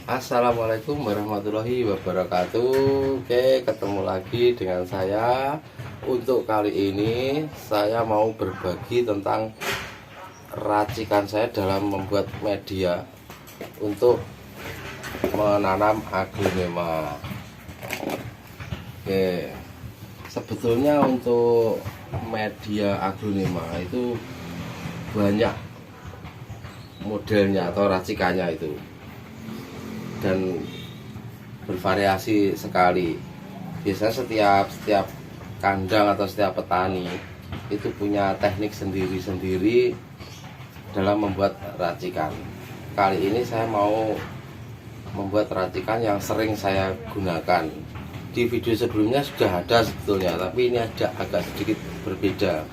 Assalamualaikum warahmatullahi wabarakatuh. Oke, ketemu lagi dengan saya. Untuk kali ini saya mau berbagi tentang racikan saya dalam membuat media untuk menanam aglonema. Oke, sebetulnya untuk media aglonema itu banyak modelnya atau racikannya itu, dan bervariasi sekali. Biasanya setiap kandang atau setiap petani itu punya teknik sendiri-sendiri dalam membuat racikan. Kali ini saya mau membuat racikan yang sering saya gunakan. Di video sebelumnya sudah ada sebetulnya, tapi ini agak sedikit berbeda.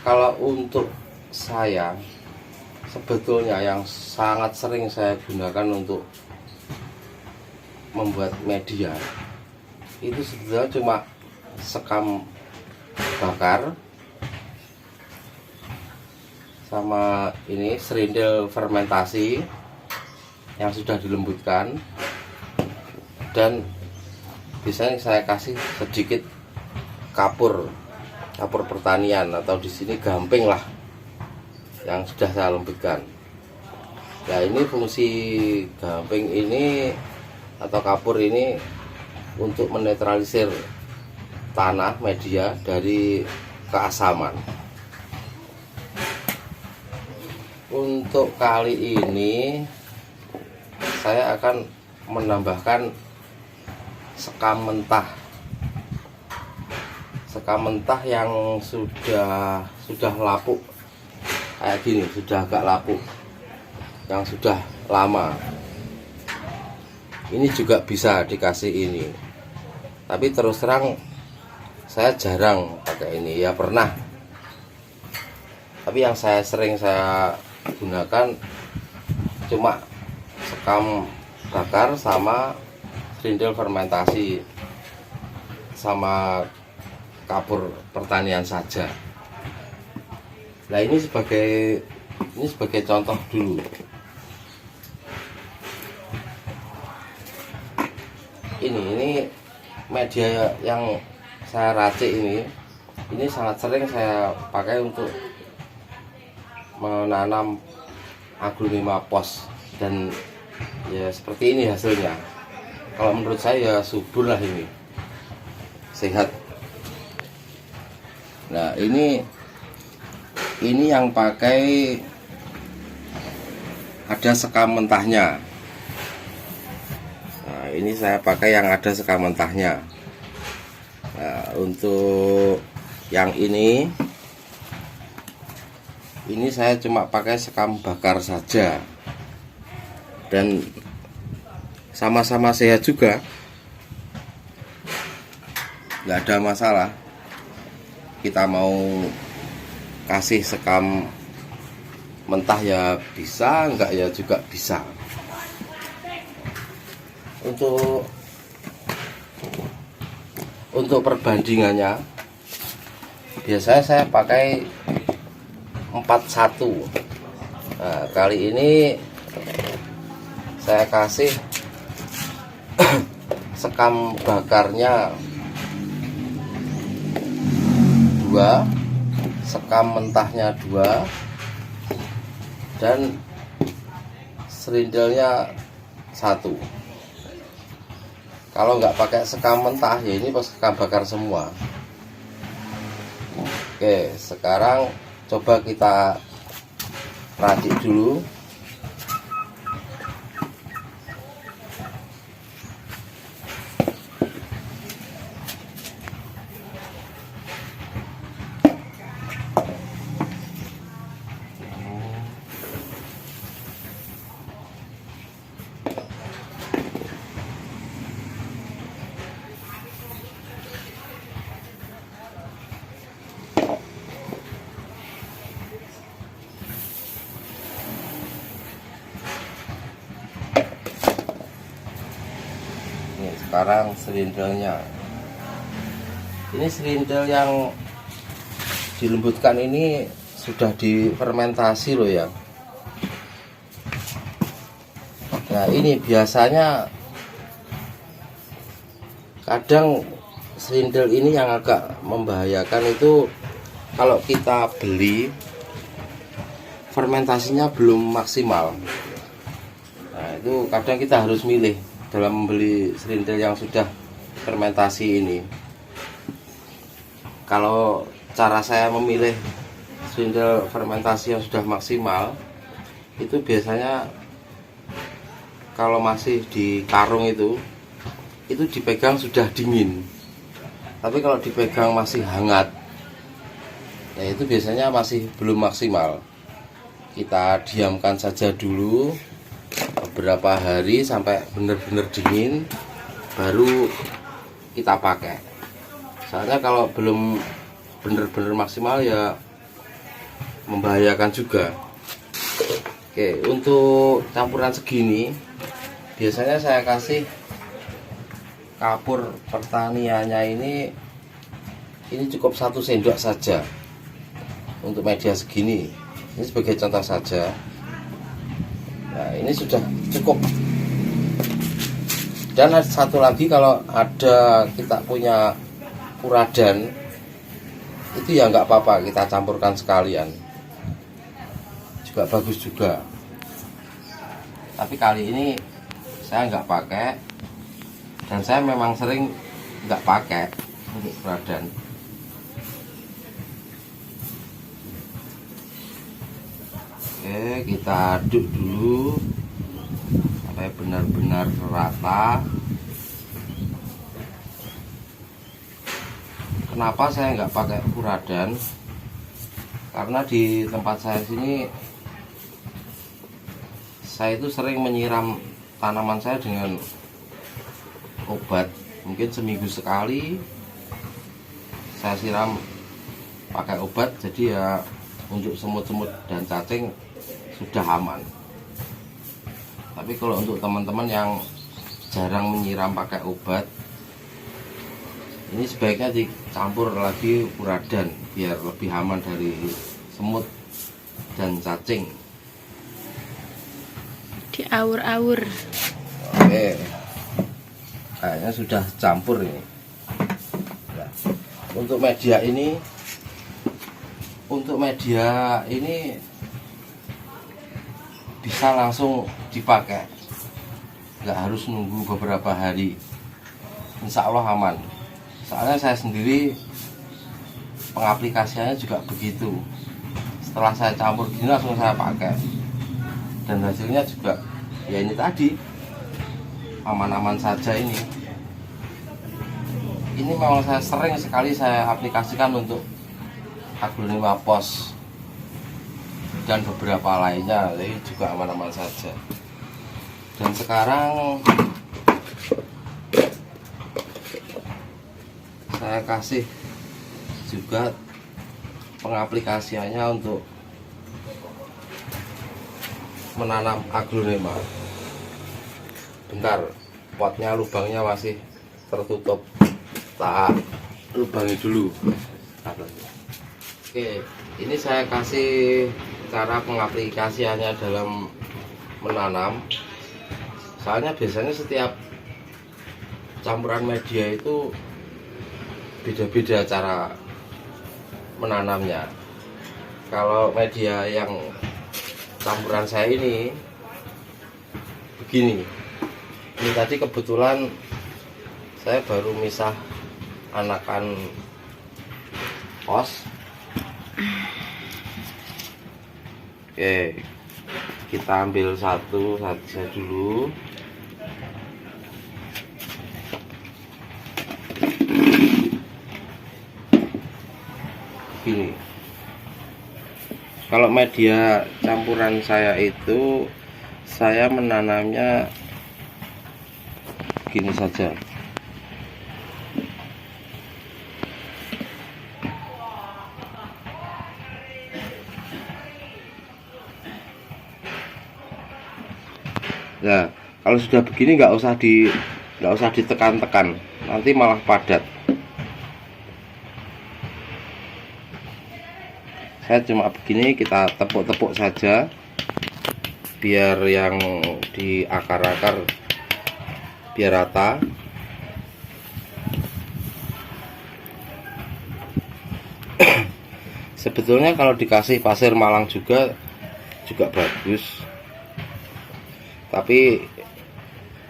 Kalau untuk saya, sebetulnya yang sangat sering saya gunakan untuk membuat media itu sebetulnya cuma sekam bakar sama ini serindel fermentasi yang sudah dilembutkan, dan biasanya saya kasih sedikit kapur pertanian, atau di sini gamping lah yang sudah saya lembutkan. Ya, ini fungsi gamping ini atau kapur ini untuk menetralisir tanah media dari keasaman. Untuk kali ini saya akan menambahkan sekam mentah yang sudah lapuk kayak gini, sudah agak lapuk, yang sudah lama. Ini juga bisa dikasih ini, tapi terus terang saya jarang pakai ini. Ya pernah, tapi yang sering saya gunakan cuma sekam bakar sama serindel fermentasi sama kapur pertanian saja. Nah, ini sebagai contoh dulu. Ini media yang saya racik ini sangat sering saya pakai untuk menanam aglonema pos, dan ya seperti ini hasilnya. Kalau menurut saya ya subur lah, ini sehat. Nah, ini yang pakai ada sekam mentahnya. Nah, ini saya pakai yang ada sekam mentahnya. Nah, untuk yang ini saya cuma pakai sekam bakar saja, dan sama-sama sehat juga, nggak ada masalah. Kita mau kasih sekam mentah ya bisa, enggak ya juga bisa. Untuk perbandingannya, biasanya saya pakai 4:1. Nah, kali ini saya kasih sekam bakarnya 2, sekam mentahnya 2, dan serindelnya 1. Kalau nggak pakai sekam mentah ya ini pas sekam bakar semua. Oke, sekarang coba kita racik dulu. Sekarang serindelnya, ini serindel yang dilembutkan ini sudah difermentasi loh ya. Nah ini biasanya kadang serindel ini yang agak membahayakan itu kalau kita beli fermentasinya belum maksimal. Nah itu kadang kita harus milih dalam membeli serindel yang sudah fermentasi ini. Kalau cara saya memilih serindel fermentasi yang sudah maksimal itu biasanya kalau masih di karung itu dipegang sudah dingin. Tapi kalau dipegang masih hangat, ya itu biasanya masih belum maksimal. Kita diamkan saja dulu beberapa hari sampai benar-benar dingin, baru kita pakai. Soalnya kalau belum benar-benar maksimal ya membahayakan juga. Oke, untuk campuran segini biasanya saya kasih kapur pertaniannya ini cukup 1 sendok saja untuk media segini. Ini sebagai contoh saja. Nah ini sudah cukup. Dan satu lagi, kalau ada kita punya uradan itu ya nggak apa-apa, kita campurkan sekalian juga bagus juga. Tapi kali ini saya nggak pakai, dan saya memang sering nggak pakai untuk uradan. Oke, kita aduk dulu sampai benar-benar rata. Kenapa saya nggak pakai uradan? Karena di tempat saya sini, saya itu sering menyiram tanaman saya dengan obat. Mungkin seminggu sekali saya siram pakai obat, jadi ya untuk semut-semut dan cacing sudah aman. Tapi kalau untuk teman-teman yang jarang menyiram pakai obat, ini sebaiknya dicampur lagi uradan biar lebih aman dari semut dan cacing. Diaur-aur. Oke, kayaknya sudah campur ini. Nah, untuk media ini bisa langsung dipakai, nggak harus nunggu beberapa hari. Insya Allah aman. Soalnya saya sendiri pengaplikasiannya juga begitu. Setelah saya campur gini langsung saya pakai, dan hasilnya juga ya ini tadi, aman-aman saja. Ini memang saya sering sekali saya aplikasikan untuk Aglonema Pos dan beberapa lainnya, jadi juga aman-aman saja. Dan sekarang saya kasih juga pengaplikasiannya untuk menanam aglonema. Bentar, potnya lubangnya masih tertutup, tak lubangi dulu. Oke, ini saya kasih cara pengaplikasiannya dalam menanam. Soalnya biasanya setiap campuran media itu beda-beda cara menanamnya. Kalau media yang campuran saya ini begini. Ini tadi kebetulan saya baru misah anakan pos. Oke, kita ambil satu saja dulu. Gini, kalau media campuran saya itu saya menanamnya gini saja. Nah, kalau sudah begini nggak usah ditekan-tekan, nanti malah padat. Saya cuma begini, kita tepuk-tepuk saja. biar yang di akar-akar biar rata. Sebetulnya kalau dikasih pasir malang juga bagus, tapi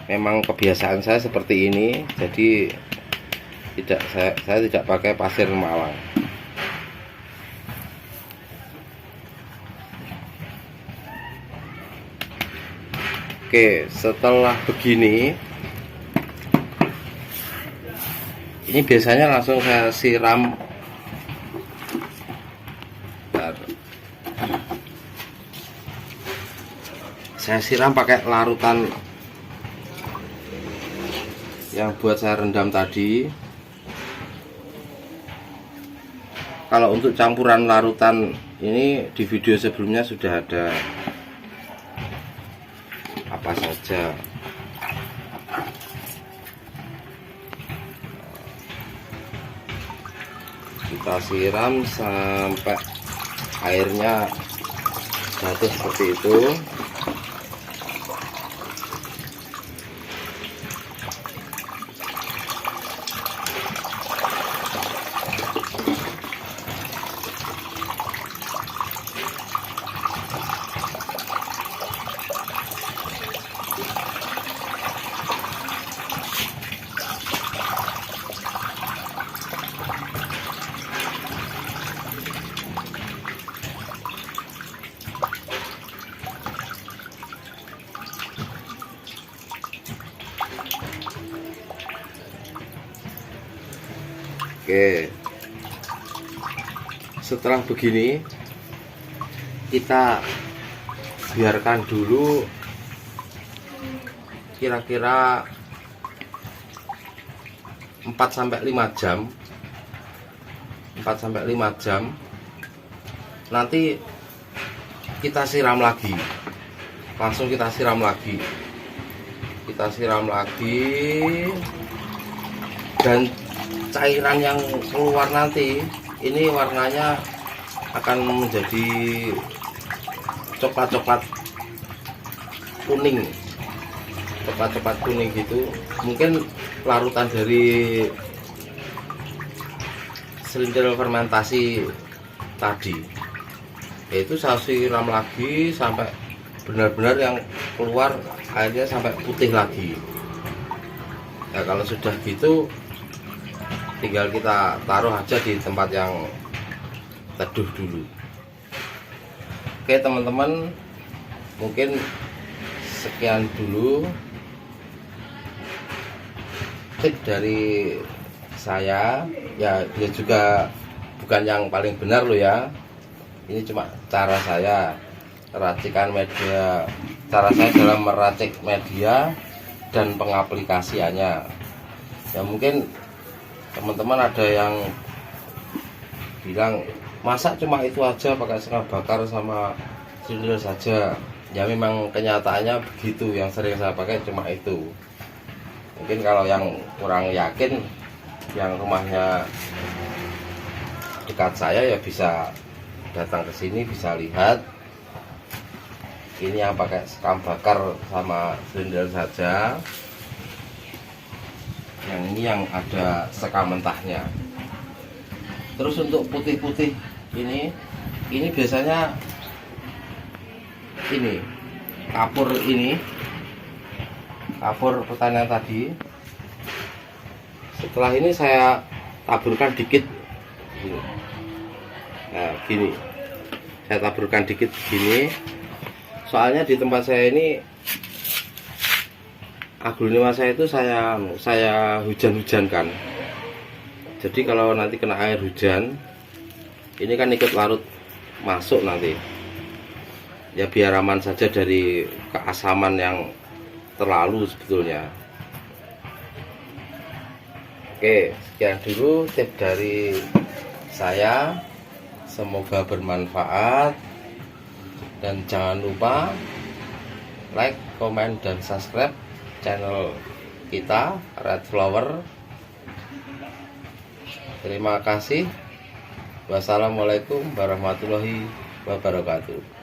memang kebiasaan saya seperti ini, jadi saya tidak pakai pasir malang. Oke, setelah begini, ini biasanya langsung saya siram. Saya siram pakai larutan yang buat saya rendam tadi. Kalau untuk campuran larutan ini di video sebelumnya sudah ada apa saja. Kita siram sampai airnya jatuh seperti itu. Oke, setelah begini kita biarkan dulu kira-kira 4-5 jam. 4-5 jam. Nanti kita siram lagi. Langsung kita siram lagi. Kita siram lagi, dan cairan yang keluar nanti ini warnanya akan menjadi coklat-coklat kuning, coklat-coklat kuning gitu. Mungkin larutan dari serintil fermentasi tadi, yaitu saya siram lagi sampai benar-benar yang keluar airnya sampai putih lagi. Ya kalau sudah gitu tinggal kita taruh aja di tempat yang teduh dulu. Oke teman-teman, mungkin sekian dulu tip dari saya. Ya dia juga bukan yang paling benar loh ya, ini cuma cara saya meracikan media, cara saya dalam meracik media dan pengaplikasiannya. Ya mungkin teman-teman ada yang bilang, masa cuma itu aja pakai setengah bakar sama silinder saja. Ya memang kenyataannya begitu, yang sering saya pakai cuma itu. Mungkin kalau yang kurang yakin, yang rumahnya dekat saya ya bisa datang ke sini, bisa lihat. Ini yang pakai sekam bakar sama silinder saja. Yang ini yang ada sekam mentahnya. Terus untuk putih-putih ini biasanya ini kapur pertanian tadi. Setelah ini saya taburkan dikit. Nah gini, saya taburkan dikit begini. Soalnya di tempat saya ini aglonema saya itu saya hujan-hujankan. Jadi kalau nanti kena air hujan, ini kan ikut larut masuk nanti. Ya biar aman saja dari keasaman yang terlalu sebetulnya. Oke, sekian dulu tip dari saya. Semoga bermanfaat. Dan jangan lupa like, komen, dan subscribe channel kita Red Flower. Terima kasih. Wassalamualaikum warahmatullahi wabarakatuh.